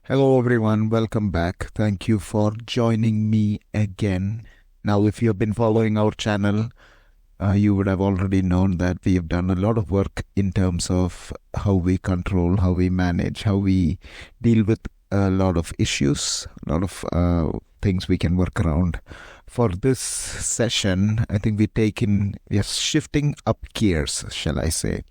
Hello, everyone. Welcome back. Thank you for joining me again. Now, if you have been following our channel, you would have already known that we have done a lot of work in terms of how we control, how we manage, how we deal with a lot of issues, a lot of things we can work around. For this session, I think we are shifting up gears, shall I say.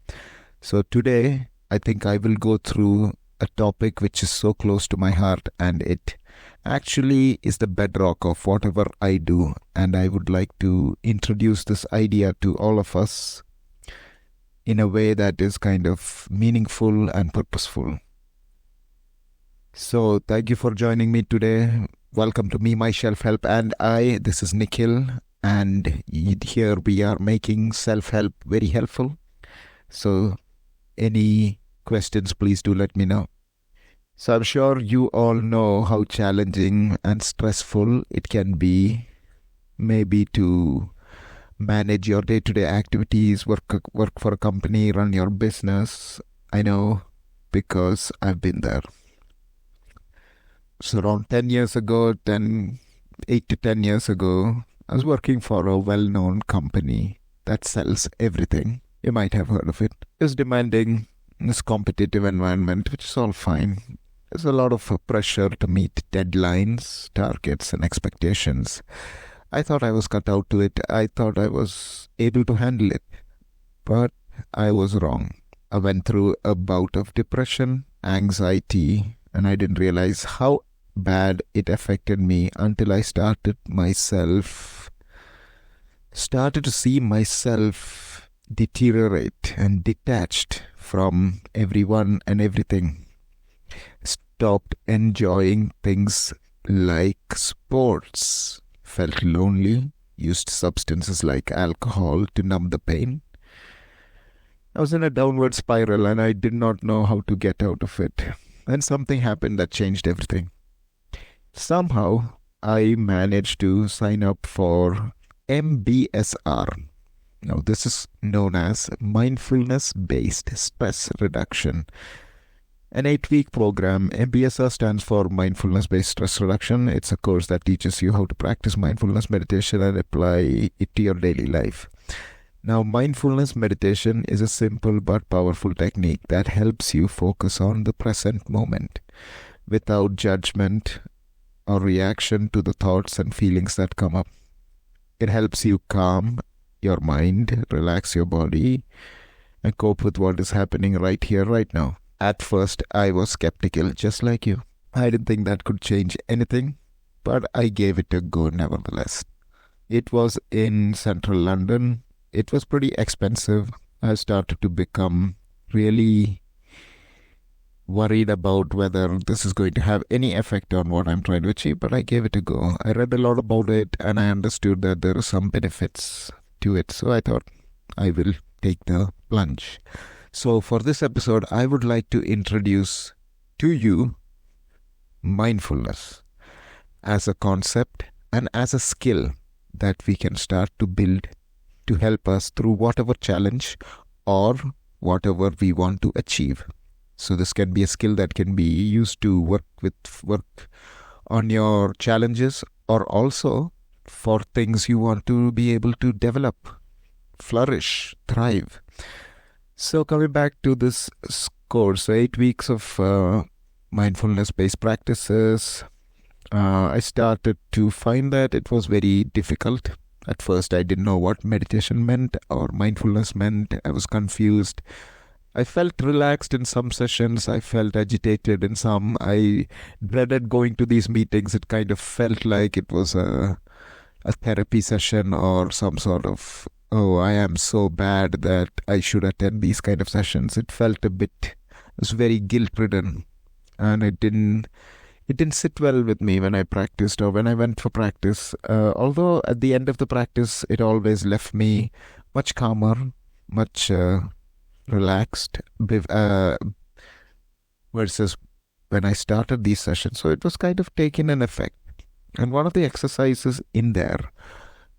So today, I think I will go through a topic which is so close to my heart, and it actually is the bedrock of whatever I do. And I would like to introduce this idea to all of us in a way that is kind of meaningful and purposeful. So thank you for joining me today. Welcome to Me, My Self-Help, and I. This is Nikhil, and here we are making self-help very helpful. So any questions, please do let me know. So I'm sure you all know how challenging and stressful it can be, maybe to manage your day-to-day activities, work for a company, run your business. I know because I've been there. So around 10 years ago, 8 to 10 years ago, I was working for a well-known company that sells everything. You might have heard of it. It was demanding, this competitive environment, which is all fine. There's a lot of pressure to meet deadlines, targets, and expectations. I thought I was cut out to it. I thought I was able to handle it. But I was wrong. I went through a bout of depression, anxiety, and I didn't realize how bad it affected me until I started to see myself deteriorate and detached from everyone and everything. Stopped enjoying things like sports, felt lonely, used substances like alcohol to numb the pain. I was in a downward spiral and I did not know how to get out of it. Then something happened that changed everything. Somehow, I managed to sign up for MBSR. Now, this is known as Mindfulness-Based Stress Reduction. An 8-week program. MBSR stands for Mindfulness-Based Stress Reduction. It's a course that teaches you how to practice mindfulness meditation and apply it to your daily life. Now, mindfulness meditation is a simple but powerful technique that helps you focus on the present moment without judgment or reaction to the thoughts and feelings that come up. It helps you calm your mind, relax your body, and cope with what is happening right here, right now. At first, I was skeptical, just like you. I didn't think that could change anything, but I gave it a go nevertheless. It was in central London. It was pretty expensive. I started to become really worried about whether this is going to have any effect on what I'm trying to achieve, but I gave it a go. I read a lot about it and I understood that there are some benefits to it. So I thought I will take the plunge. So for this episode, I would like to introduce to you mindfulness as a concept and as a skill that we can start to build to help us through whatever challenge or whatever we want to achieve. So this can be a skill that can be used to work on your challenges, or also for things you want to be able to develop, flourish, thrive. So coming back to this course, so 8 weeks of mindfulness-based practices, I started to find that it was very difficult. At first, I didn't know what meditation meant or mindfulness meant. I was confused. I felt relaxed in some sessions. I felt agitated in some. I dreaded going to these meetings. It kind of felt like it was a therapy session or some sort of, oh, I am so bad that I should attend these kind of sessions. It felt it was very guilt-ridden, and it didn't sit well with me when I practiced or when I went for practice. Although at the end of the practice, it always left me much calmer, much relaxed, versus when I started these sessions. So it was kind of taking an effect. And one of the exercises in there,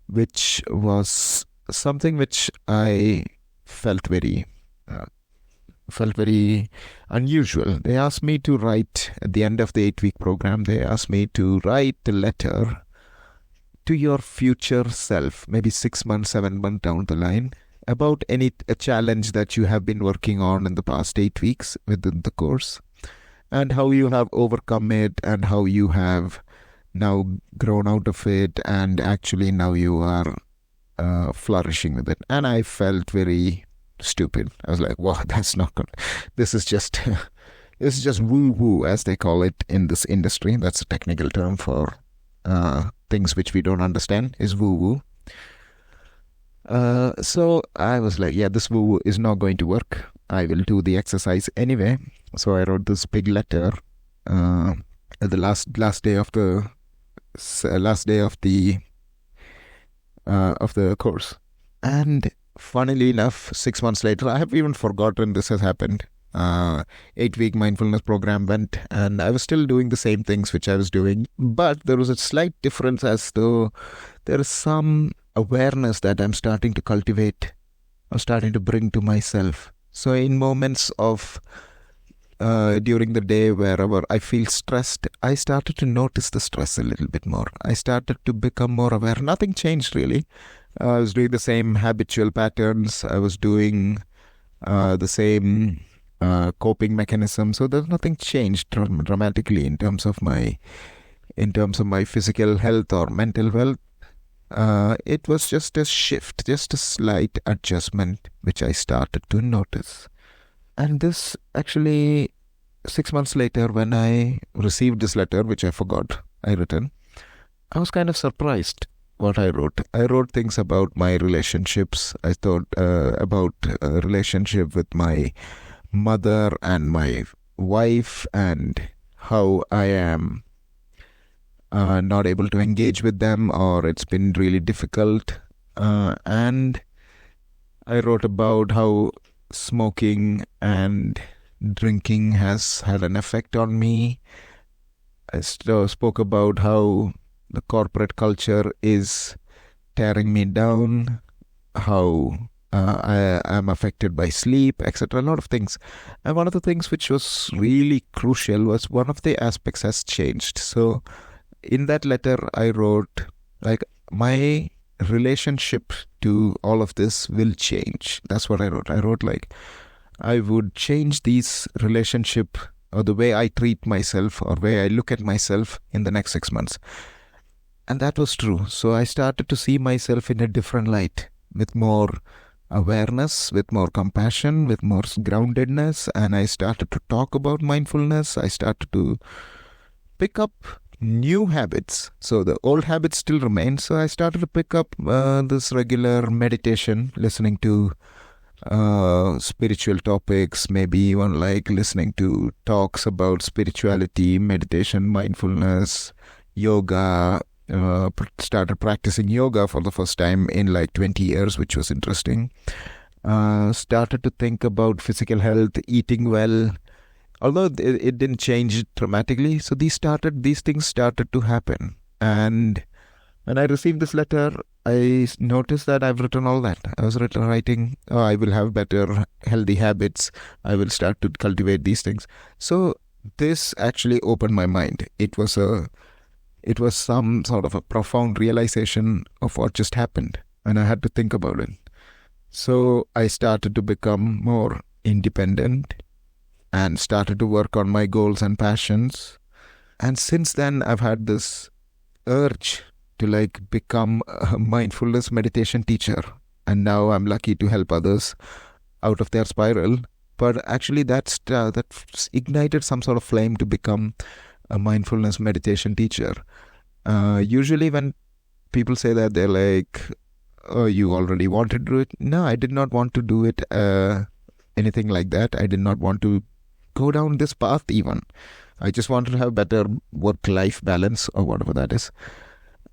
which was something which I felt very felt very unusual. They asked me to write, at the end of the 8-week program, they asked me to write a letter to your future self, maybe 6 months, 7 months down the line, about a challenge that you have been working on in the past 8 weeks within the course, and how you have overcome it, and how you have now grown out of it, and actually now you are flourishing with it. And I felt very stupid. I was like, wow, that's not good. This is just this is just woo woo, as they call it in this industry. That's a technical term for things which we don't understand, is woo woo. So I was like, yeah, this woo woo is not going to work. I will do the exercise anyway. So I wrote this big letter at the last day of the course. And funnily enough, 6 months later, I have even forgotten this has happened. 8-week mindfulness program went, and I was still doing the same things which I was doing, but there was a slight difference, as though there is some awareness that I'm starting to cultivate. I'm starting to bring to myself. So in moments of during the day, wherever I feel stressed, I started to notice the stress a little bit more. I started to become more aware. Nothing changed really. I was doing the same habitual patterns. I was doing the same coping mechanism. So there's nothing changed dramatically in terms of my physical health or mental health. It was just a shift, just a slight adjustment, which I started to notice. And this actually, 6 months later, when I received this letter, which I forgot I written, I was kind of surprised what I wrote. I wrote things about my relationships. I thought about a relationship with my mother and my wife, and how I am not able to engage with them, or it's been really difficult. And I wrote about how smoking and drinking has had an effect on me. I spoke about how the corporate culture is tearing me down, how I am affected by sleep, etc. A lot of things. And one of the things which was really crucial was one of the aspects has changed. So in that letter, I wrote, like, my relationship to all of this will change. That's what I wrote. I wrote, like, I would change these relationship, or the way I treat myself, or way I look at myself in the next 6 months. And that was true. So I started to see myself in a different light, with more awareness, with more compassion, with more groundedness. And I started to talk about mindfulness. I started to pick up new habits. So the old habits still remain. So I started to pick up this regular meditation, listening to spiritual topics, maybe even like listening to talks about spirituality, meditation, mindfulness, yoga. Started practicing yoga for the first time in like 20 years, which was interesting. Started to think about physical health, eating well, although it didn't change dramatically. So these things started to happen. And when I received this letter, I noticed that I've written all that. I was writing, I will have better healthy habits. I will start to cultivate these things. So this actually opened my mind. It was some sort of a profound realization of what just happened, and I had to think about it. So I started to become more independent and started to work on my goals and passions. And since then, I've had this urge to like become a mindfulness meditation teacher. And now I'm lucky to help others out of their spiral. But actually that ignited some sort of flame to become a mindfulness meditation teacher. Usually when people say that, they're like, oh, you already wanted to do it. No, I did not want to do it, anything like that. I did not want to go down this path even. I just wanted to have better work-life balance, or whatever that is.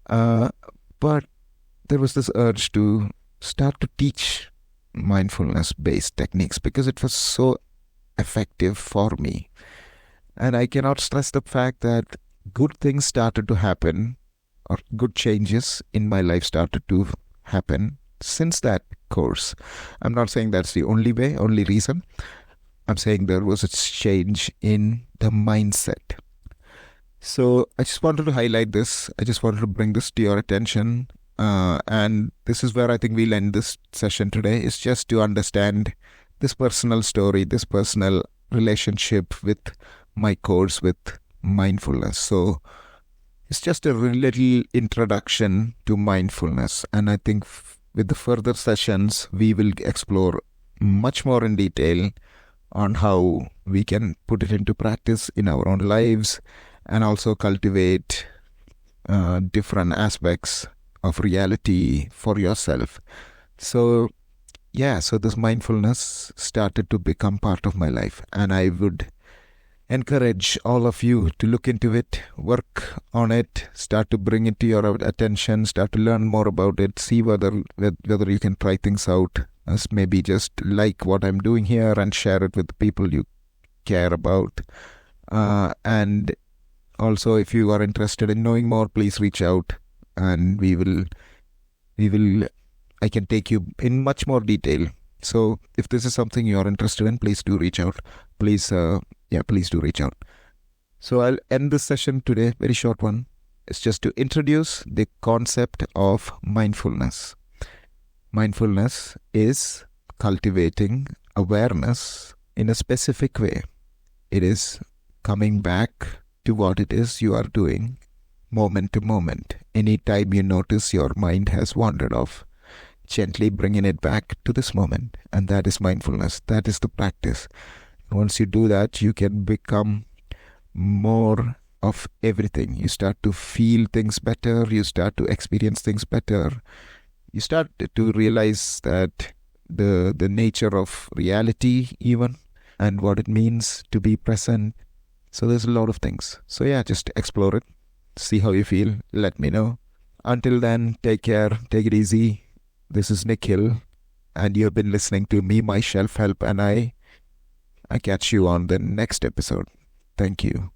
But there was this urge to start to teach mindfulness-based techniques because it was so effective for me. And I cannot stress the fact that good things started to happen, or good changes in my life started to happen since that course. I'm not saying that's the only reason, I'm saying there was a change in the mindset. So I just wanted to highlight this. I just wanted to bring this to your attention. And this is where I think we'll end this session today, is just to understand this personal story, this personal relationship with my course with mindfulness. So it's just a little introduction to mindfulness. And I think with the further sessions, we will explore much more in detail on how we can put it into practice in our own lives and also cultivate different aspects of reality for yourself. So this mindfulness started to become part of my life, and I would encourage all of you to look into it, work on it, start to bring it to your attention, start to learn more about it, see whether you can try things out, as maybe just like what I'm doing here and share it with the people you care about. And also, if you are interested in knowing more, please reach out, and I can take you in much more detail. So if this is something you are interested in, please do reach out. Please do reach out. So I'll end this session today, very short one. It's just to introduce the concept of mindfulness. Mindfulness is cultivating awareness in a specific way. It is coming back to what it is you are doing moment to moment. Anytime you notice your mind has wandered off, gently bringing it back to this moment. And that is mindfulness. That is the practice. Once you do that, you can become more of everything. You start to feel things better. You start to experience things better. You start to realize that the nature of reality even, and what it means to be present. So there's a lot of things. So just explore it. See how you feel. Let me know. Until then, take care. Take it easy. This is Nikhil, and you've been listening to me, my self-help, and I catch you on the next episode. Thank you.